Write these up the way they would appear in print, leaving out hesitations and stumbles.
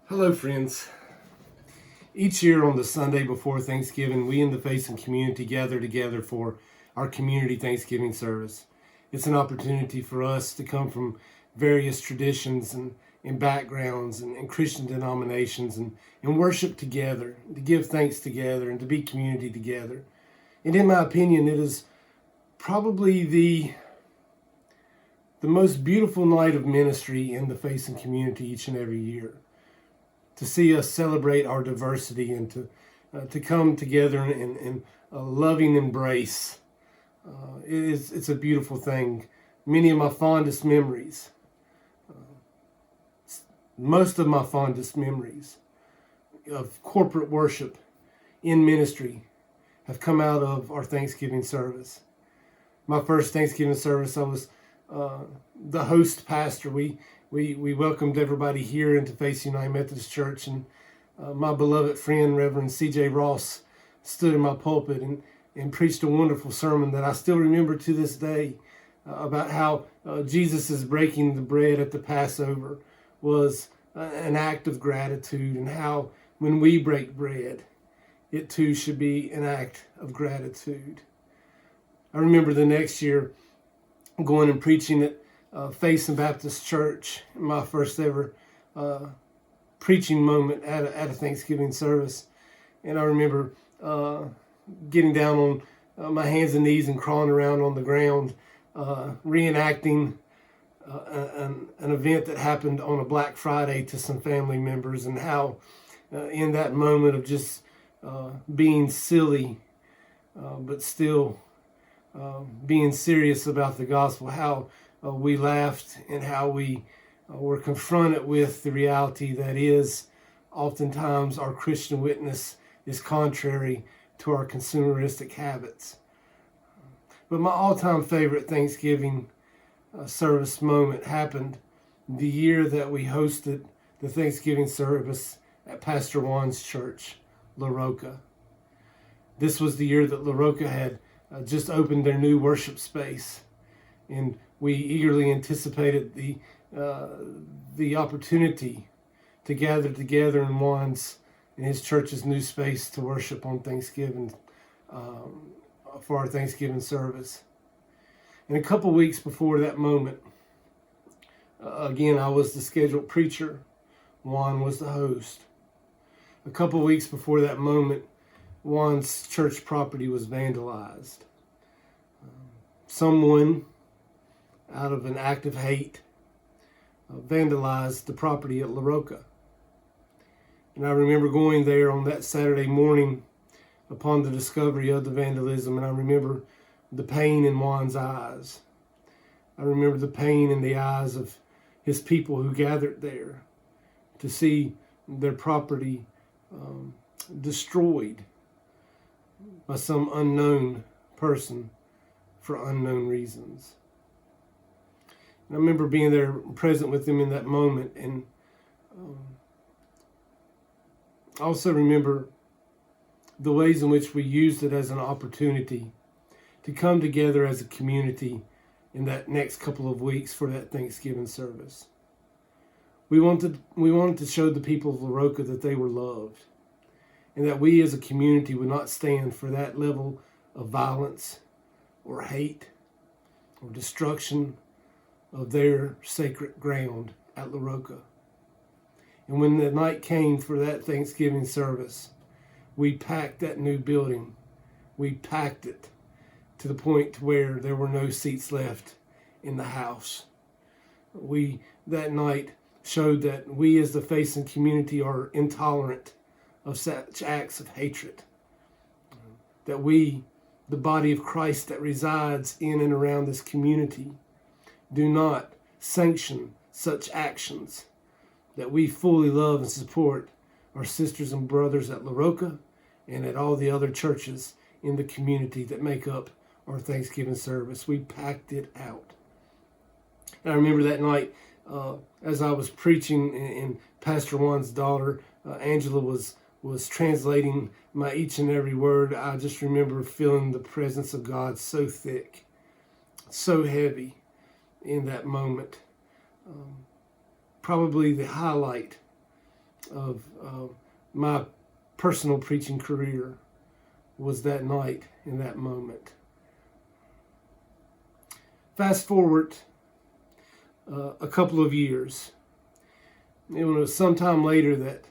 Hello, friends. Each year on the Sunday before Thanksgiving, we in the Faith and community gather together for our community Thanksgiving service. It's an opportunity for us to come from various traditions and backgrounds and Christian denominations and worship together, to give thanks together, and to be community together. And in my opinion, it is probably the most beautiful night of ministry in the Faith and community each and every year. To see us celebrate our diversity and to come together in a loving embrace. It's a beautiful thing. Many of my fondest memories, most of my fondest memories of corporate worship in ministry have come out of our Thanksgiving service. My first Thanksgiving service, I was the host pastor. We welcomed everybody here into Faith United Methodist Church, and my beloved friend, Reverend C.J. Ross, stood in my pulpit and preached a wonderful sermon that I still remember to this day about how Jesus' breaking the bread at the Passover was an act of gratitude, and how when we break bread, it too should be an act of gratitude. I remember the next year going and preaching at Faith and Baptist Church, my first ever preaching moment at a Thanksgiving service. And I remember getting down on my hands and knees and crawling around on the ground, reenacting an event that happened on a Black Friday to some family members, and how in that moment of just being silly, but still being serious about the gospel, how we laughed and how we were confronted with the reality that is oftentimes our Christian witness is contrary to our consumeristic habits. But my all-time favorite Thanksgiving service moment happened the year that we hosted the Thanksgiving service at Pastor Juan's church, La Roca. This was the year that La Roca had just opened their new worship space, and we eagerly anticipated the opportunity to gather together in his church's new space to worship on Thanksgiving, for our Thanksgiving service. And a couple weeks before that moment, again, I was the scheduled preacher. Juan was the host. A couple weeks before that moment, Juan's church property was vandalized. Someone, out of an act of hate, vandalized the property at La Roca. And I remember going there on that Saturday morning upon the discovery of the vandalism, and I remember the pain in Juan's eyes. I remember the pain in the eyes of his people who gathered there to see their property destroyed by some unknown person for unknown reasons. And I remember being there present with them in that moment, and I also remember the ways in which we used it as an opportunity to come together as a community in that next couple of weeks for that Thanksgiving service. We wanted to show the people of La Roca that they were loved, and that we as a community would not stand for that level of violence or hate or destruction of their sacred ground at La Roca. And when the night came for that Thanksgiving service, we packed that new building. We packed it to the point to where there were no seats left in the house. We, that night, showed that we as the Faith and community are intolerant of such acts of hatred. That we, the body of Christ that resides in and around this community, do not sanction such actions. That we fully love and support our sisters and brothers at La Roca and at all the other churches in the community that make up our Thanksgiving service. We packed it out. And I remember that night as I was preaching, and Pastor Juan's daughter, Angela, was translating my each and every word. I just remember feeling the presence of God so thick, so heavy in that moment. Probably the highlight of my personal preaching career was that night in that moment. Fast forward a couple of years. It was sometime later that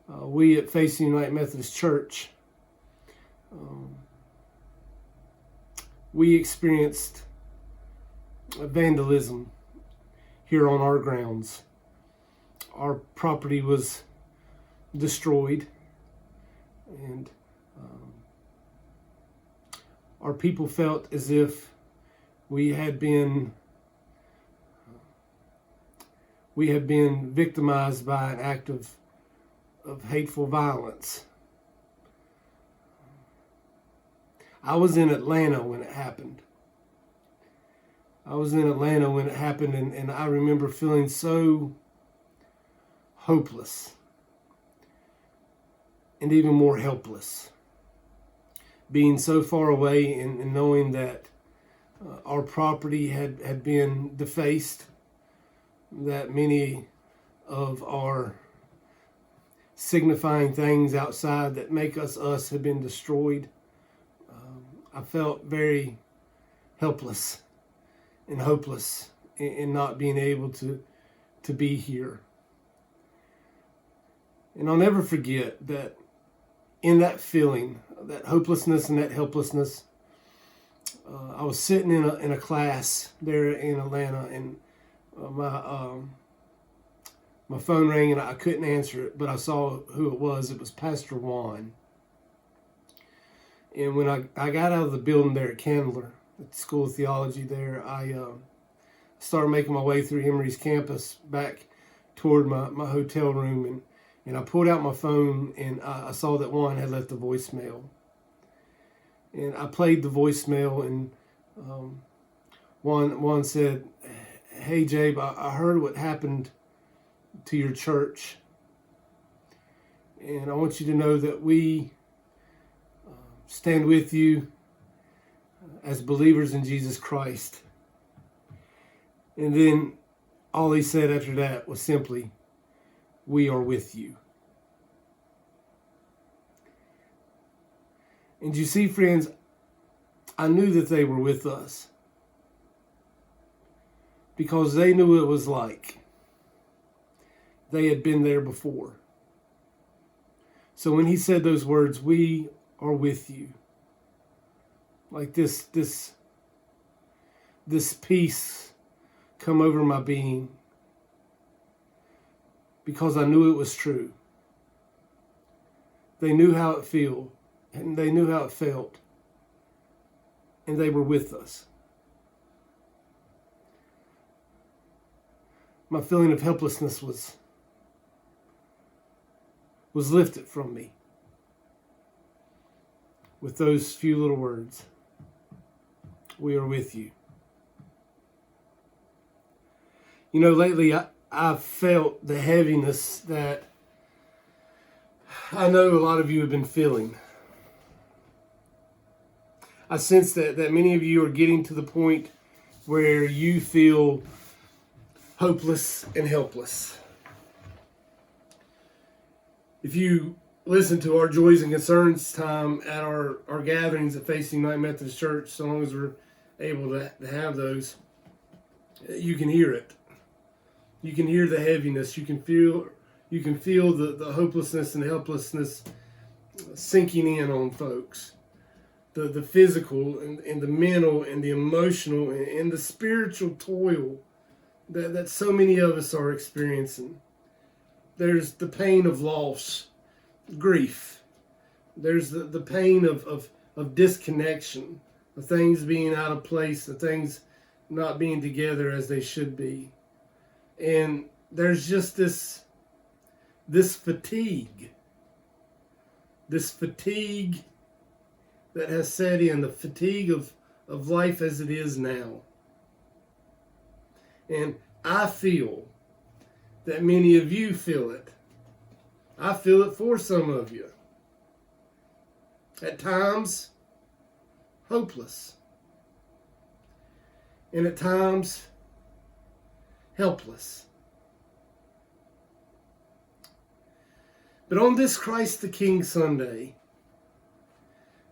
we at Facing United Methodist Church, we experienced vandalism here on our grounds. Our property was destroyed, and our people felt as if we had been victimized by an act of hateful violence. I was in Atlanta when it happened. And I remember feeling so hopeless and even more helpless. Being so far away and knowing that our property had been defaced, that many of our signifying things outside that make us us had been destroyed. I felt very helpless and hopeless in not being able to be here. And I'll never forget that in that feeling, that hopelessness and that helplessness, I was sitting in a class there in Atlanta, and my phone rang and I couldn't answer it, but I saw who it was. It was Pastor Juan. And when I got out of the building there at Candler, at the School of Theology there, I started making my way through Emory's campus back toward my hotel room, and I pulled out my phone, and I saw that Juan had left a voicemail. And I played the voicemail, and Juan said, "Hey, Jabe, I heard what happened to your church, and I want you to know that we stand with you as believers in Jesus Christ." And then all he said after that was simply, "We are with you." And you see, friends, I knew that they were with us because they knew what it was like. They had been there before. So when he said those words, "We are with you," like this peace come over my being, because I knew it was true. They knew how it felt, and they knew how it felt, and they were with us. My feeling of helplessness was lifted from me with those few little words. We are with you. You know, lately I've felt the heaviness that I know a lot of you have been feeling. I sense that many of you are getting to the point where you feel hopeless and helpless. If you listen to our Joys and Concerns time at our gatherings at Facing United Methodist Church, so long as we're able to have those, you can hear it. You can hear the heaviness. You can feel the hopelessness and helplessness sinking in on folks. The physical and the mental and the emotional and the spiritual toil that so many of us are experiencing. There's the pain of loss, grief. There's the pain of disconnection, of things being out of place, of things not being together as they should be. And there's just this fatigue. This fatigue that has set in, the fatigue of life as it is now. And I feel that many of you feel it. I feel it for some of you. At times, hopeless. And at times, helpless. But on this Christ the King Sunday,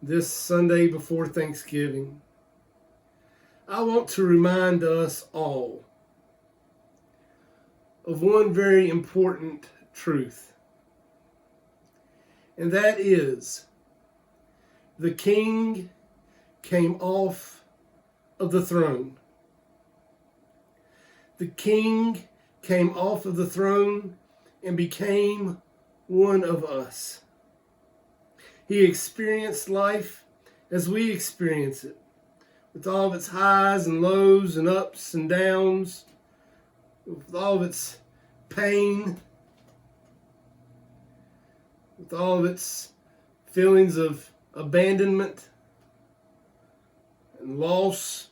this Sunday before Thanksgiving, I want to remind us all of one very important truth. And that is, the King came off of the throne. The King came off of the throne and became one of us. He experienced life as we experience it, with all of its highs and lows and ups and downs, with all of its pain, with all of its feelings of abandonment and loss.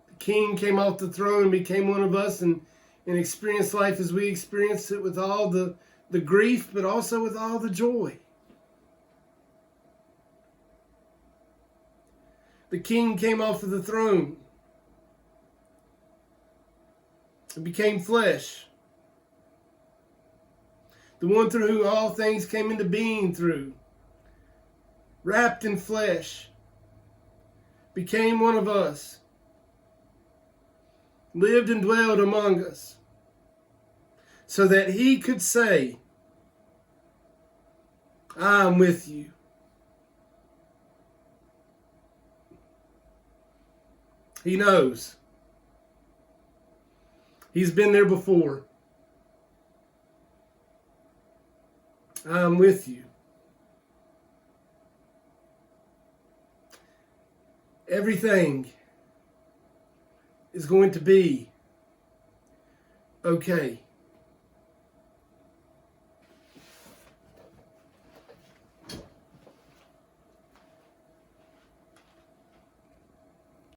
The King came off the throne and became one of us and experienced life as we experienced it, with all the grief, but also with all the joy. The King came off of the throne and became flesh. The one through whom all things came into being through, wrapped in flesh, became one of us, lived and dwelled among us, so that he could say, I am with you. He knows. He's been there before. I am with you. Everything is going to be okay.